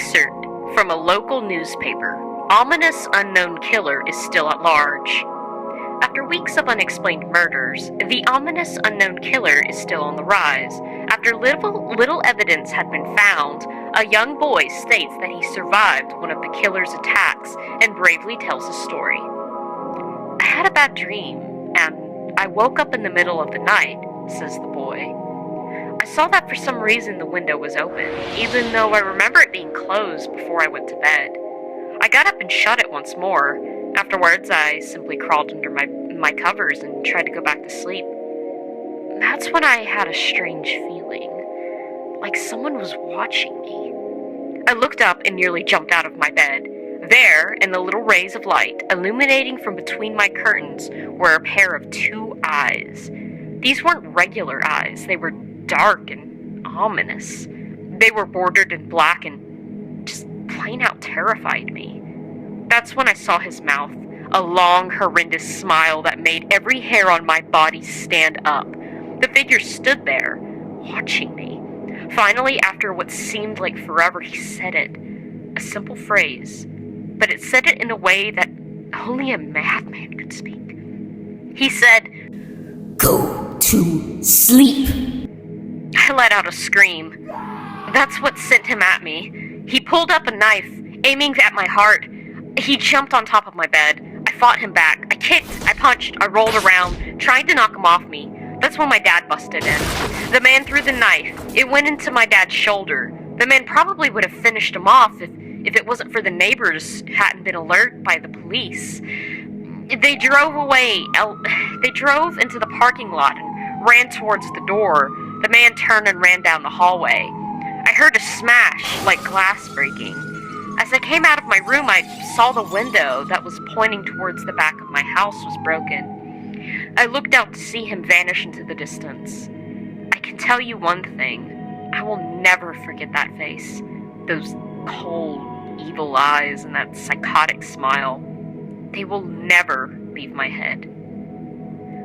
Excerpt from a local newspaper. Ominous unknown killer is still at large. After weeks of unexplained murders, the ominous unknown killer is still on the rise. After little evidence had been found, a young boy states that he survived one of the killer's attacks and bravely tells his story. "I had a bad dream, and I woke up in the middle of the night," says the boy. "I saw that for some reason the window was open, even though I remember it being closed before I went to bed. I got up and shut it once more. Afterwards, I simply crawled under my covers and tried to go back to sleep. That's when I had a strange feeling, like someone was watching me. I looked up and nearly jumped out of my bed. There, in the little rays of light, illuminating from between my curtains, were a pair of two eyes. These weren't regular eyes, they were dark and ominous. They were bordered in black and just plain out terrified me. That's when I saw his mouth, a long, horrendous smile that made every hair on my body stand up. The figure stood there, watching me. Finally, after what seemed like forever, he said it. A simple phrase, but it said it in a way that only a madman could speak. He said, "Go to sleep." I let out a scream. That's what sent him at me. He pulled up a knife, aiming at my heart. He jumped on top of my bed. I fought him back. I kicked, I punched, I rolled around, trying to knock him off me. That's when my dad busted in. The man threw the knife. It went into my dad's shoulder. The man probably would have finished him off if it wasn't for the neighbors hadn't been alerted by the police. They drove away. They drove into the parking lot and ran towards the door. The man turned and ran down the hallway. I heard a smash, like glass breaking. As I came out of my room, I saw the window that was pointing towards the back of my house was broken. I looked out to see him vanish into the distance. I can tell you one thing. I will never forget that face. Those cold, evil eyes and that psychotic smile. They will never leave my head.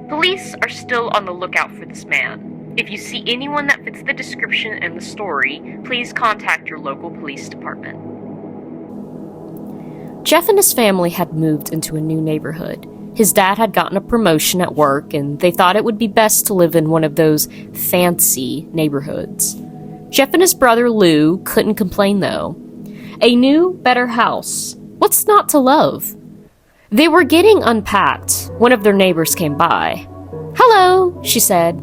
Police are still on the lookout for this man. If you see anyone that fits the description in the story, please contact your local police department. Jeff and his family had moved into a new neighborhood. His dad had gotten a promotion at work, and they thought it would be best to live in one of those fancy neighborhoods. Jeff and his brother Lou couldn't complain, though. A new, better house. What's not to love? They were getting unpacked. One of their neighbors came by. "Hello," she said.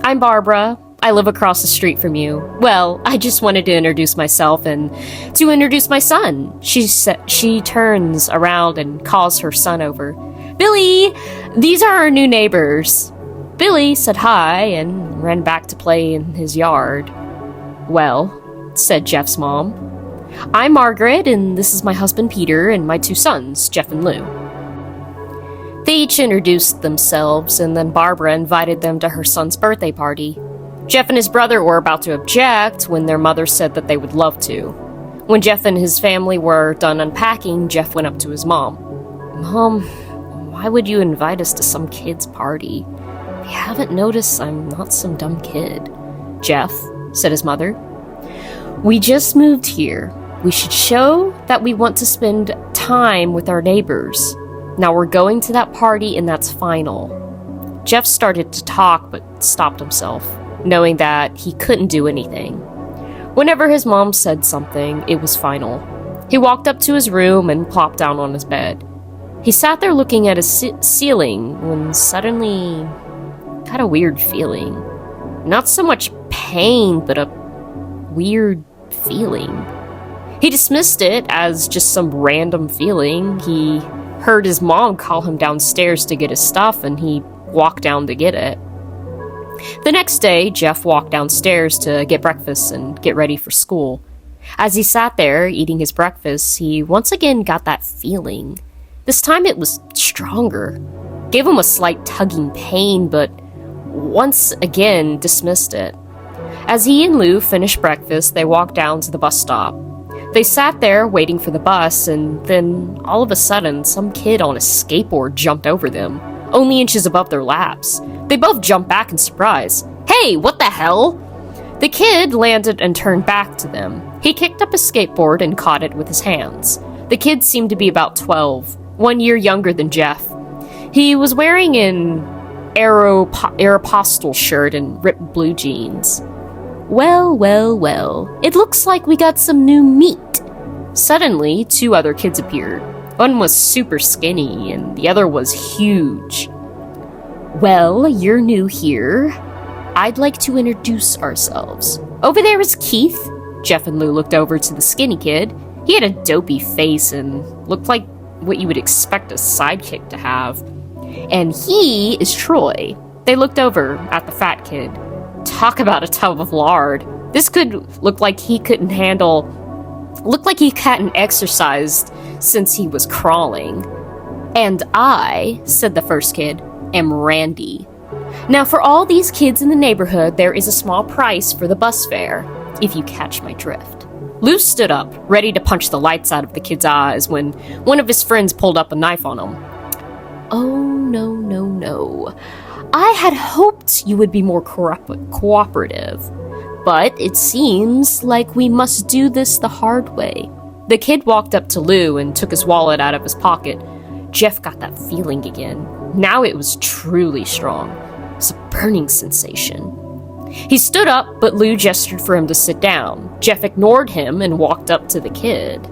"I'm Barbara. I live across the street from you. Well, I just wanted to introduce myself and to introduce my son." She turns around and calls her son over. "Billy, these are our new neighbors." Billy said hi and ran back to play in his yard. "Well," said Jeff's mom, "I'm Margaret, and this is my husband Peter and my two sons, Jeff and Lou." They each introduced themselves, and then Barbara invited them to her son's birthday party. Jeff and his brother were about to object when their mother said that they would love to. When Jeff and his family were done unpacking, Jeff went up to his mom. "Mom, why would you invite us to some kid's party? If you haven't noticed, I'm not some dumb kid." "Jeff," said his mother, "we just moved here. We should show that we want to spend time with our neighbors. Now we're going to that party and that's final." Jeff started to talk but stopped himself, knowing that he couldn't do anything. Whenever his mom said something, it was final. He walked up to his room and plopped down on his bed. He sat there looking at his ceiling when suddenly got a weird feeling. Not so much pain, but a weird feeling. He dismissed it as just some random feeling. He heard his mom call him downstairs to get his stuff, and he walked down to get it. The next day, Jeff walked downstairs to get breakfast and get ready for school. As he sat there eating his breakfast, he once again got that feeling. This time it was stronger. Gave him a slight tugging pain, but once again dismissed it. As he and Lou finished breakfast, they walked down to the bus stop. They sat there waiting for the bus, and then all of a sudden, some kid on a skateboard jumped over them, only inches above their laps. They both jumped back in surprise. "Hey, what the hell?" The kid landed and turned back to them. He kicked up his skateboard and caught it with his hands. The kid seemed to be about 12, 1 year younger than Jeff. He was wearing an Aeropostale shirt and ripped blue jeans. Well, it looks like we got some new meat. Suddenly, 2 other kids appeared. One was super skinny and the other was huge. Well, you're new here. I'd like to introduce ourselves. Over there is Keith. Jeff and Lou looked over to the skinny kid. He had a dopey face and looked like what you would expect a sidekick to have. And he is Troy. They looked over at the fat kid. Talk about a tub of lard. This kid looked like he hadn't exercised since he was crawling. And I, said the first kid, am Randy. Now, for all these kids in the neighborhood, there is a small price for the bus fare, if you catch my drift. Lou stood up, ready to punch the lights out of the kid's eyes when one of his friends pulled up a knife on him. Oh, no. I had hoped you would be more cooperative, but it seems like we must do this the hard way. The kid walked up to Lou and took his wallet out of his pocket. Jeff got that feeling again. Now it was truly strong. It was a burning sensation. He stood up, but Lou gestured for him to sit down. Jeff ignored him and walked up to the kid.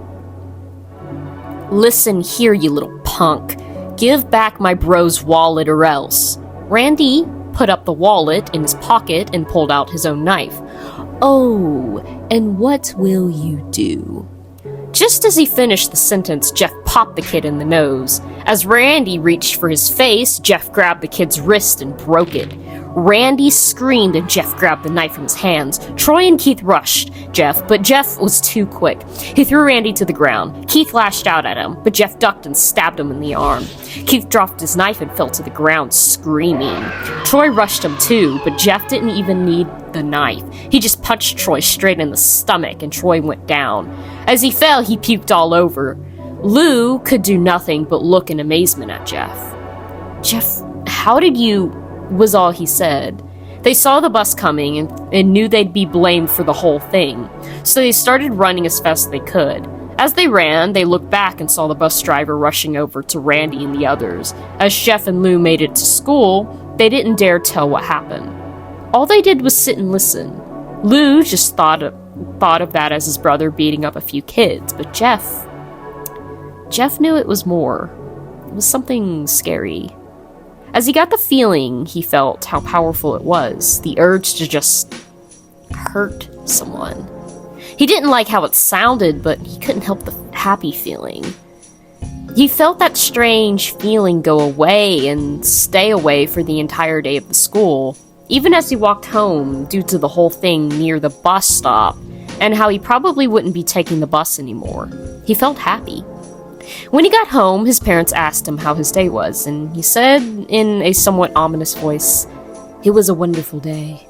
Listen here, you little punk. Give back my bro's wallet or else. Randy put up the wallet in his pocket and pulled out his own knife. Oh, and what will you do? Just as he finished the sentence, Jeff popped the kid in the nose. As Randy reached for his face, Jeff grabbed the kid's wrist and broke it. Randy screamed and Jeff grabbed the knife from his hands. Troy and Keith rushed Jeff, but Jeff was too quick. He threw Randy to the ground. Keith lashed out at him, but Jeff ducked and stabbed him in the arm. Keith dropped his knife and fell to the ground, screaming. Troy rushed him too, but Jeff didn't even need the knife. He just punched Troy straight in the stomach and Troy went down. As he fell, he puked all over. Lou could do nothing but look in amazement at Jeff. Jeff, how did you... was all he said. They saw the bus coming and knew they'd be blamed for the whole thing, so they started running as fast as they could. As they ran, they looked back and saw the bus driver rushing over to Randy and the others. As Jeff and Lou made it to school, they didn't dare tell what happened. All they did was sit and listen. Lou just thought of that as his brother beating up a few kids, but Jeff knew it was more. It was something scary. As he got the feeling, he felt how powerful it was, the urge to just hurt someone. He didn't like how it sounded, but he couldn't help the happy feeling. He felt that strange feeling go away and stay away for the entire day of the school, even as he walked home due to the whole thing near the bus stop, and how he probably wouldn't be taking the bus anymore. He felt happy. When he got home, his parents asked him how his day was, and he said in a somewhat ominous voice, "It was a wonderful day."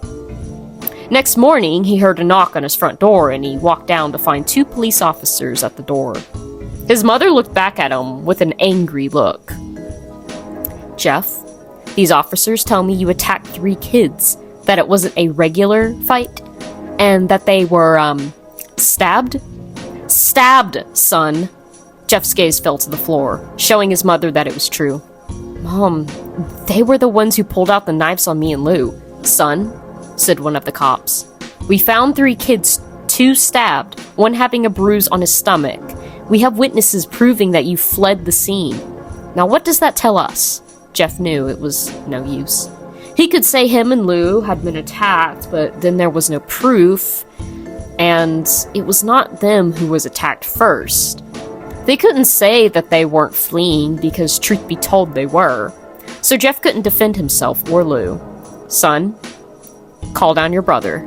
Next morning, he heard a knock on his front door, and he walked down to find 2 police officers at the door. His mother looked back at him with an angry look. "Jeff, these officers tell me you attacked 3 kids, that it wasn't a regular fight, and that they were, stabbed?" "Stabbed, son." Jeff's gaze fell to the floor, showing his mother that it was true. "Mom, they were the ones who pulled out the knives on me and Lou." "Son," said one of the cops, "we found 3 kids, 2 stabbed, 1 having a bruise on his stomach. We have witnesses proving that you fled the scene. Now what does that tell us?" Jeff knew it was no use. He could say him and Lou had been attacked, but then there was no proof, and it was not them who was attacked first. They couldn't say that they weren't fleeing because, truth be told, they were. So Jeff couldn't defend himself or Lou. "Son, call down your brother."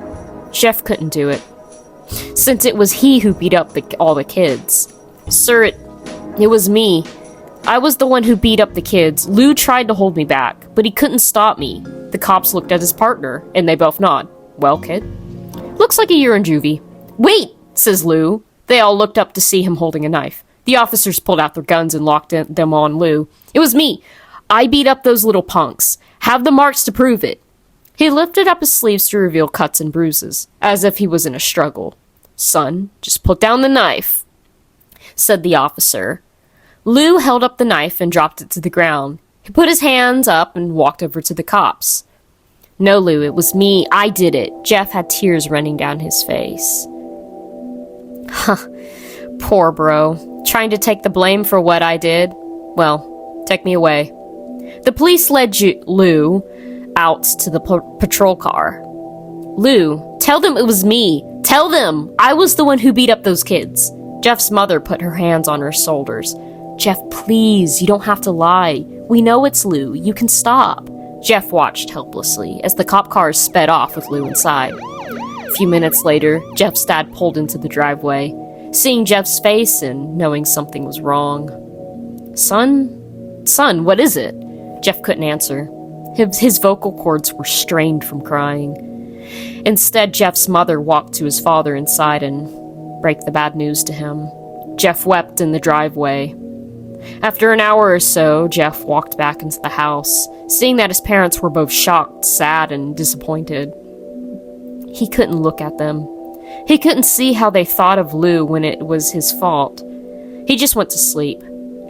Jeff couldn't do it, since it was he who beat up all the kids. "Sir, it was me. I was the one who beat up the kids. Lou tried to hold me back, but he couldn't stop me." The cops looked at his partner, and they both nod. "Well, kid, looks like a year in juvie." "Wait," says Lou. They all looked up to see him holding a knife. The officers pulled out their guns and locked them on Lou. "It was me. I beat up those little punks. Have the marks to prove it." He lifted up his sleeves to reveal cuts and bruises, as if he was in a struggle. "Son, just put down the knife," said the officer. Lou held up the knife and dropped it to the ground. He put his hands up and walked over to the cops. "No, Lou, it was me. I did it." Jeff had tears running down his face. Huh. Poor bro. Trying to take the blame for what I did? Well, take me away. The police led Lou out to the patrol car. "Lou, tell them it was me. Tell them I was the one who beat up those kids." Jeff's mother put her hands on her shoulders. "Jeff, please, you don't have to lie. We know it's Lou. You can stop." Jeff watched helplessly as the cop cars sped off with Lou inside. A few minutes later, Jeff's dad pulled into the driveway. Seeing Jeff's face and knowing something was wrong. Son, what is it?" Jeff couldn't answer. His vocal cords were strained from crying. Instead, Jeff's mother walked to his father inside and break the bad news to him. Jeff wept in the driveway. After an hour or so, Jeff walked back into the house, seeing that his parents were both shocked, sad, and disappointed. He couldn't look at them. He couldn't see how they thought of Lou when it was his fault. He just went to sleep,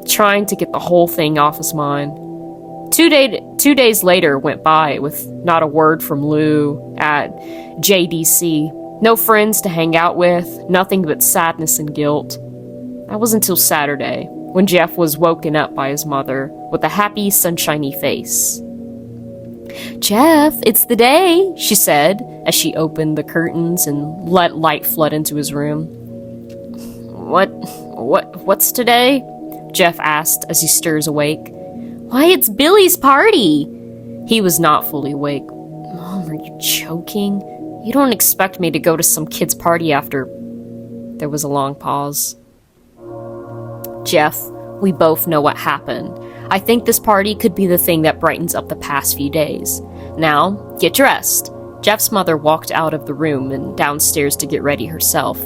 trying to get the whole thing off his mind. 2 days later went by with not a word from Lou at JDC. No friends to hang out with, nothing but sadness and guilt. That was until Saturday, when Jeff was woken up by his mother with a happy, sunshiny face. "Jeff, it's the day," she said as she opened the curtains and let light flood into his room. What's today?" Jeff asked as he stirs awake. "Why, it's Billy's party!" He was not fully awake. "Mom, are you joking? You don't expect me to go to some kid's party after..." There was a long pause. "Jeff, we both know what happened. I think this party could be the thing that brightens up the past few days. Now, get dressed." Jeff's mother walked out of the room and downstairs to get ready herself.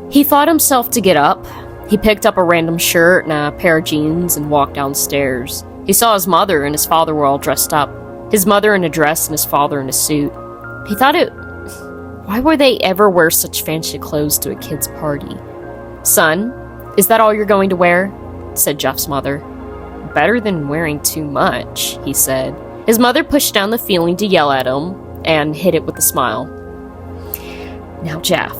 He fought himself to get up. He picked up a random shirt and a pair of jeans and walked downstairs. He saw his mother and his father were all dressed up. His mother in a dress and his father in a suit. He thought why would they ever wear such fancy clothes to a kid's party? "Son, is that all you're going to wear?" said Jeff's mother. "Better than wearing too much," he said. His mother pushed down the feeling to yell at him and hid it with a smile. "Now, Jeff,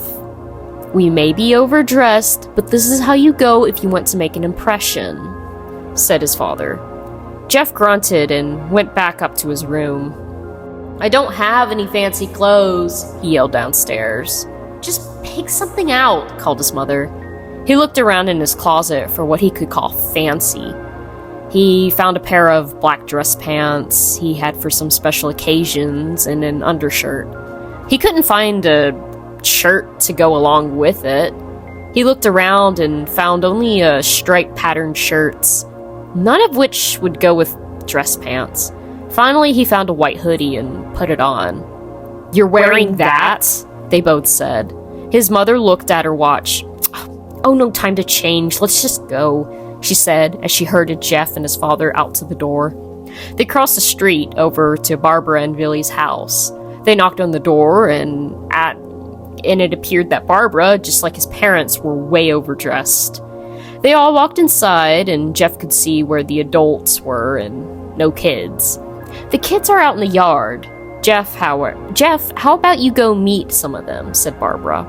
we may be overdressed, but this is how you go if you want to make an impression," said his father. Jeff grunted and went back up to his room. "I don't have any fancy clothes," he yelled downstairs. "Just pick something out," called his mother. He looked around in his closet for what he could call fancy. He found a pair of black dress pants he had for some special occasions and an undershirt. He couldn't find a shirt to go along with it. He looked around and found only striped patterned shirts, none of which would go with dress pants. Finally, he found a white hoodie and put it on. "You're wearing that?" they both said. His mother looked at her watch. "Oh, no time to change. Let's just go," she said as she herded Jeff and his father out to the door. They crossed the street over to Barbara and Billy's house. They knocked on the door and it appeared that Barbara, just like his parents, were way overdressed. They all walked inside and Jeff could see where the adults were and no kids. "The kids are out in the yard. Jeff, how about you go meet some of them?" said Barbara.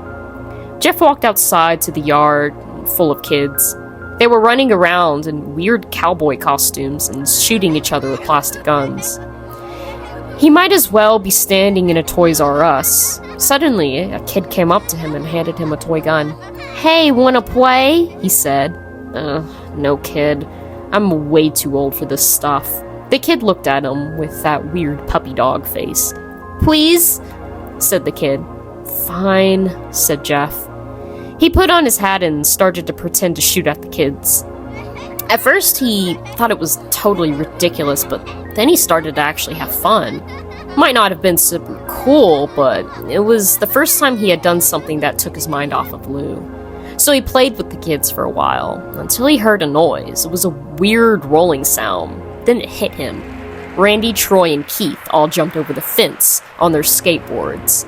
Jeff walked outside to the yard, full of kids. They were running around in weird cowboy costumes and shooting each other with plastic guns. He might as well be standing in a Toys R Us. Suddenly, a kid came up to him and handed him a toy gun. "Hey, wanna play?" he said. No, kid. I'm way too old for this stuff." The kid looked at him with that weird puppy dog face. "Please?" said the kid. "Fine," said Jeff. He put on his hat and started to pretend to shoot at the kids. At first, he thought it was totally ridiculous, but then he started to actually have fun. Might not have been super cool, but it was the first time he had done something that took his mind off of Lou. So he played with the kids for a while, until he heard a noise. It was a weird rolling sound. Then it hit him. Randy, Troy, and Keith all jumped over the fence on their skateboards.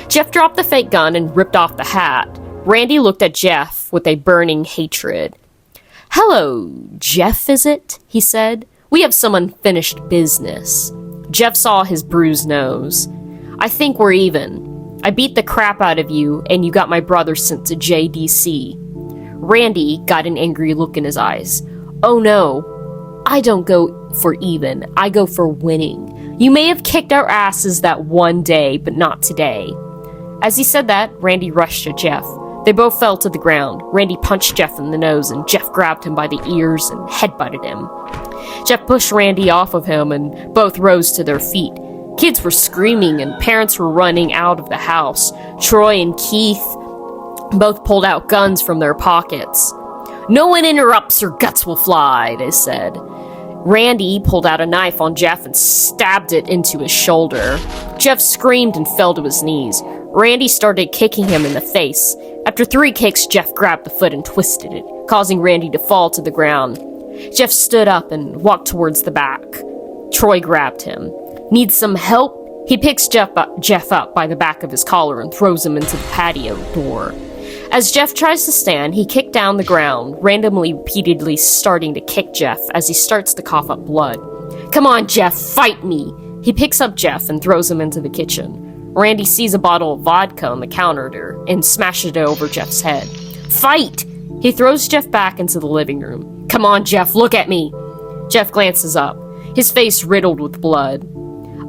Jeff dropped the fake gun and ripped off the hat. Randy looked at Jeff with a burning hatred. "Hello, Jeff, is it?" he said. "We have some unfinished business." Jeff saw his bruised nose. "I think we're even. I beat the crap out of you, and you got my brother sent to JDC. Randy got an angry look in his eyes. "Oh no, I don't go for even. I go for winning. You may have kicked our asses that one day, but not today." As he said that, Randy rushed at Jeff. They both fell to the ground. Randy punched Jeff in the nose, and Jeff grabbed him by the ears and headbutted him. Jeff pushed Randy off of him, and both rose to their feet. Kids were screaming, and parents were running out of the house. Troy and Keith both pulled out guns from their pockets. "No one interrupts or guts will fly," they said. Randy pulled out a knife on Jeff and stabbed it into his shoulder. Jeff screamed and fell to his knees. Randy started kicking him in the face. After 3 kicks, Jeff grabbed the foot and twisted it, causing Randy to fall to the ground. Jeff stood up and walked towards the back. Troy grabbed him. "Need some help?" He picks Jeff up by the back of his collar and throws him into the patio door. As Jeff tries to stand, he kicked down the ground, randomly, repeatedly starting to kick Jeff as he starts to cough up blood. "Come on, Jeff, fight me!" He picks up Jeff and throws him into the kitchen. Randy sees a bottle of vodka on the counter and smashes it over Jeff's head. "Fight!" He throws Jeff back into the living room. "Come on, Jeff, look at me!" Jeff glances up, his face riddled with blood.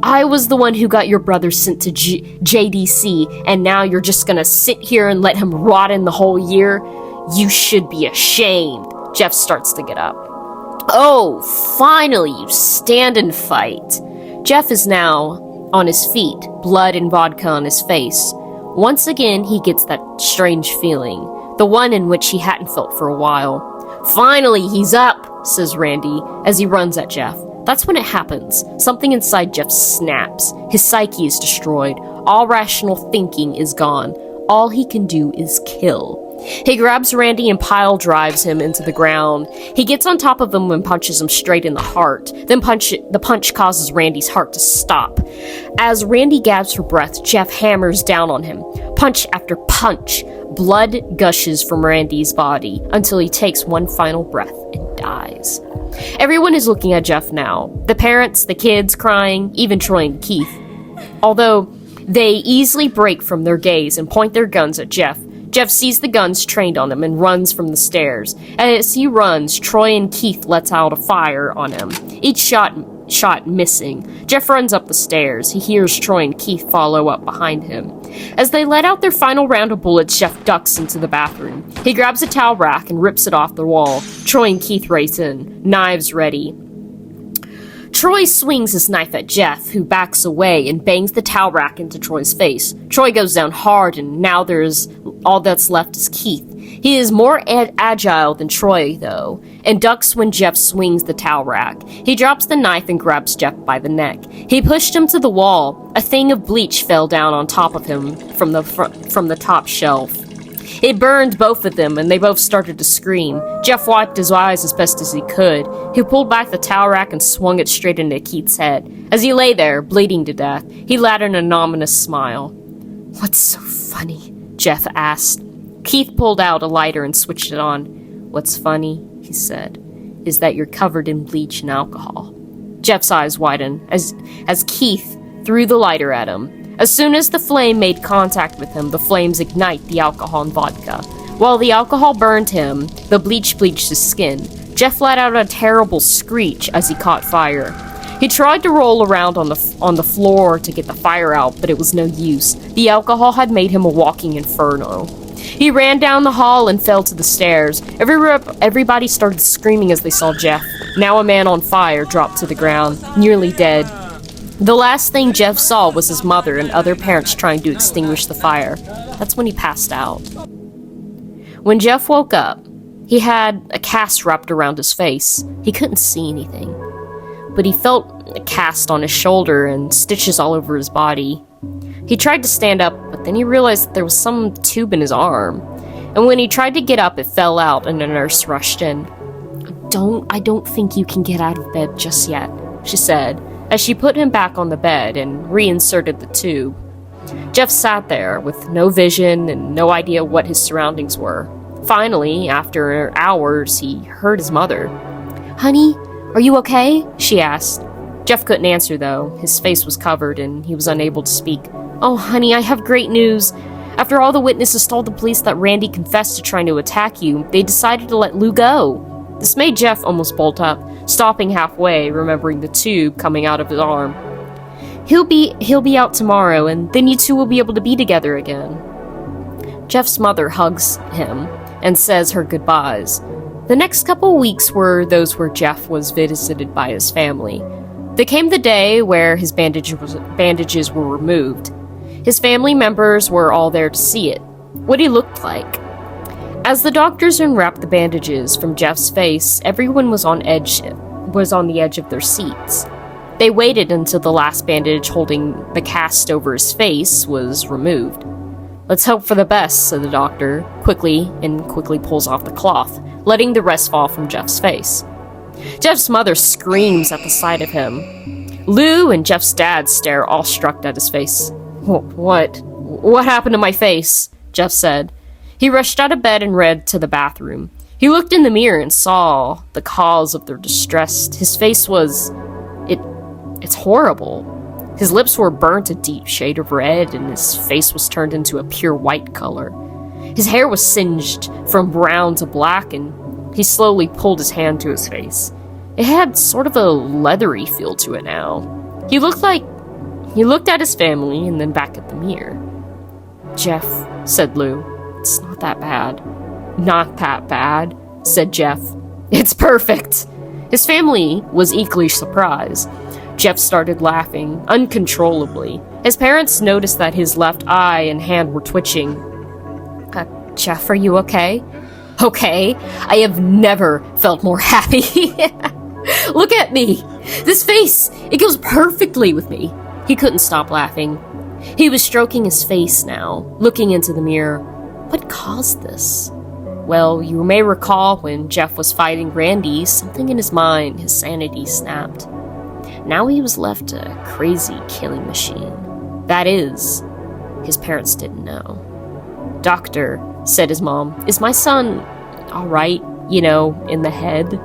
"I was the one who got your brother sent to JDC, and now you're just gonna sit here and let him rot in the whole year? You should be ashamed." Jeff starts to get up. "Oh, finally, you stand and fight." Jeff is now on his feet, blood and vodka on his face. Once again, he gets that strange feeling, the one in which he hadn't felt for a while. "Finally, he's up," says Randy as he runs at Jeff. That's when it happens. Something inside Jeff snaps. His psyche is destroyed. All rational thinking is gone. All he can do is kill. He grabs Randy and pile drives him into the ground. He gets on top of him and punches him straight in the heart. Then the punch causes Randy's heart to stop. As Randy gaspes for breath, Jeff hammers down on him. Punch after punch. Blood gushes from Randy's body until he takes one final breath and dies. Everyone is looking at Jeff now. The parents, the kids crying, even Troy and Keith. Although they easily break from their gaze and point their guns at Jeff. Jeff sees the guns trained on him and runs from the stairs. As he runs, Troy and Keith lets out a fire on him, each shot missing. Jeff runs up the stairs. He hears Troy and Keith follow up behind him. As they let out their final round of bullets, Jeff ducks into the bathroom. He grabs a towel rack and rips it off the wall. Troy and Keith race in, knives ready. Troy swings his knife at Jeff, who backs away and bangs the towel rack into Troy's face. Troy goes down hard, and now all that's left is Keith. He is more agile than Troy, though, and ducks when Jeff swings the towel rack. He drops the knife and grabs Jeff by the neck. He pushed him to the wall. A thing of bleach fell down on top of him from the top shelf. It burned both of them, and they both started to scream. Jeff wiped his eyes as best as he could. He pulled back the towel rack and swung it straight into Keith's head. As he lay there, bleeding to death, he let out an ominous smile. "What's so funny?" Jeff asked. Keith pulled out a lighter and switched it on. "What's funny," he said, "is that you're covered in bleach and alcohol." Jeff's eyes widened as Keith threw the lighter at him. As soon as the flame made contact with him, the flames ignite the alcohol and vodka. While the alcohol burned him, the bleach bleached his skin. Jeff let out a terrible screech as he caught fire. He tried to roll around on the floor to get the fire out, but it was no use. The alcohol had made him a walking inferno. He ran down the hall and fell to the stairs. Everybody started screaming as they saw Jeff, now a man on fire, dropped to the ground, nearly dead. The last thing Jeff saw was his mother and other parents trying to extinguish the fire. That's when he passed out. When Jeff woke up, he had a cast wrapped around his face. He couldn't see anything, but he felt a cast on his shoulder and stitches all over his body. He tried to stand up, but then he realized that there was some tube in his arm. And when he tried to get up, it fell out and a nurse rushed in. I don't think you can get out of bed just yet," she said. as she put him back on the bed and reinserted the tube. Jeff sat there with no vision and no idea what his surroundings were. Finally, after hours, he heard his mother. "Honey, are you okay?" she asked. Jeff couldn't answer, though. His face was covered, and he was unable to speak. "Oh, honey, I have great news. After all the witnesses told the police that Randy confessed to trying to attack you, they decided to let Lou go." This made Jeff almost bolt up, stopping halfway, remembering the tube coming out of his arm. He'll be out tomorrow, and then you two will be able to be together again." Jeff's mother hugs him and says her goodbyes. The next couple weeks were those where Jeff was visited by his family. There came the day where his bandages were removed. His family members were all there to see it, what he looked like. As the doctors unwrapped the bandages from Jeff's face, everyone was on the edge of their seats. They waited until the last bandage holding the cast over his face was removed. "Let's hope for the best," said the doctor, quickly pulls off the cloth, letting the rest fall from Jeff's face. Jeff's mother screams at the sight of him. Lou and Jeff's dad stare awestruck at his face. What happened to my face?" Jeff said. He rushed out of bed and ran to the bathroom. He looked in the mirror and saw the cause of their distress. His face was... It's horrible. His lips were burnt a deep shade of red, and his face was turned into a pure white color. His hair was singed from brown to black, and he slowly pulled his hand to his face. It had sort of a leathery feel to it now. He looked at his family and then back at the mirror. "Jeff," said Lou, "it's not that bad." "Not that bad," said Jeff. "It's perfect." His family was equally surprised. Jeff started laughing uncontrollably. His parents noticed that his left eye and hand were twitching. Jeff, are you okay?" "Okay? I have never felt more happy." "Look at me! This face! It goes perfectly with me." He couldn't stop laughing. He was stroking his face now, looking into the mirror. What caused this? Well, you may recall when Jeff was fighting Randy, something in his mind, his sanity snapped. Now he was left a crazy killing machine. That is, his parents didn't know. "Doctor," said his mom, "is my son all right, in the head?"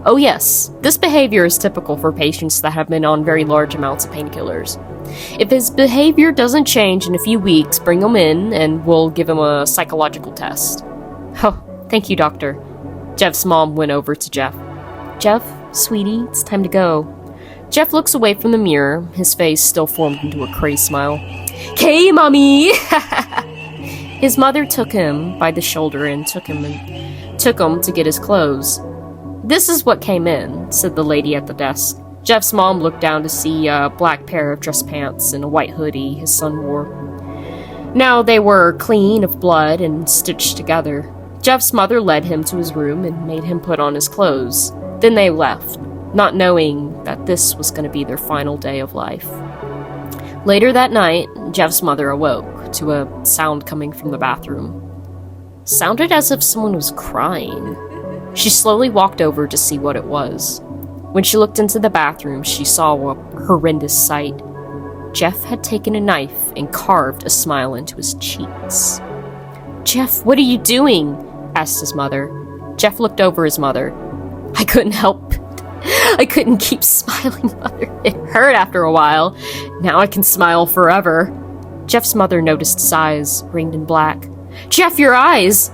"Oh yes, this behavior is typical for patients that have been on very large amounts of painkillers. If his behavior doesn't change in a few weeks, bring him in and we'll give him a psychological test." "Oh, thank you, doctor." Jeff's mom went over to Jeff. "Jeff, sweetie, it's time to go." Jeff looks away from the mirror, his face still formed into a crazy smile. "Okay, mommy!" His mother took him by the shoulder and took him to get his clothes. "This is what came in," said the lady at the desk. Jeff's mom looked down to see a black pair of dress pants and a white hoodie his son wore. Now they were clean of blood and stitched together. Jeff's mother led him to his room and made him put on his clothes. Then they left, not knowing that this was going to be their final day of life. Later that night, Jeff's mother awoke to a sound coming from the bathroom. Sounded as if someone was crying. She slowly walked over to see what it was. When she looked into the bathroom, she saw a horrendous sight. Jeff had taken a knife and carved a smile into his cheeks. "Jeff, what are you doing?" asked his mother. Jeff looked over his mother. "I couldn't help it. I couldn't keep smiling, Mother. It hurt after a while. Now I can smile forever." Jeff's mother noticed his eyes, ringed in black. "Jeff, your eyes!"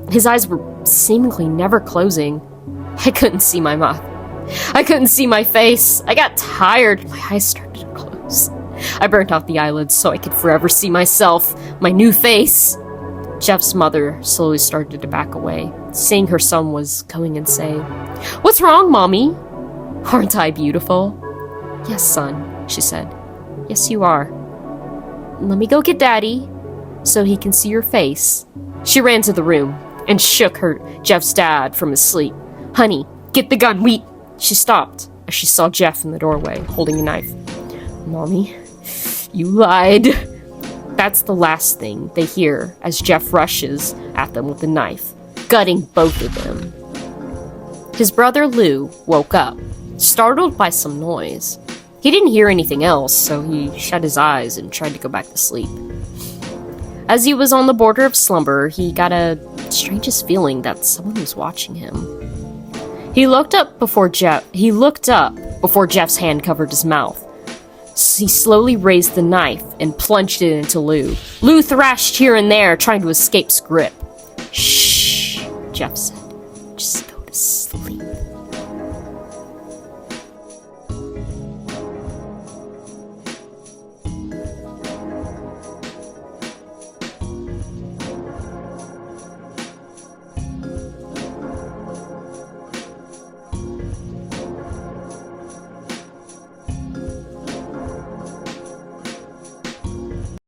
His eyes were seemingly never closing. I couldn't see my mouth. I couldn't see my face. I got tired. My eyes started to close. I burnt off the eyelids so I could forever see myself, my new face. Jeff's mother slowly started to back away, seeing her son was going insane. "What's wrong, Mommy?" "Aren't I beautiful?" "Yes, son," she said. "Yes, you are." "Let me go get Daddy, so he can see your face." She ran to the room and shook Jeff's dad from his sleep. "Honey, get the gun, She stopped as she saw Jeff in the doorway, holding a knife. "Mommy, you lied." That's the last thing they hear as Jeff rushes at them with a knife, gutting both of them. His brother Lou woke up. startled by some noise. He didn't hear anything else, so he shut his eyes and tried to go back to sleep. As he was on the border of slumber, he got a strangest feeling that someone was watching him. He looked up before Jeff's hand covered his mouth. He slowly raised the knife and plunged it into Lou. Lou thrashed here and there, trying to escape grip. "Shh," Jeff said. "Just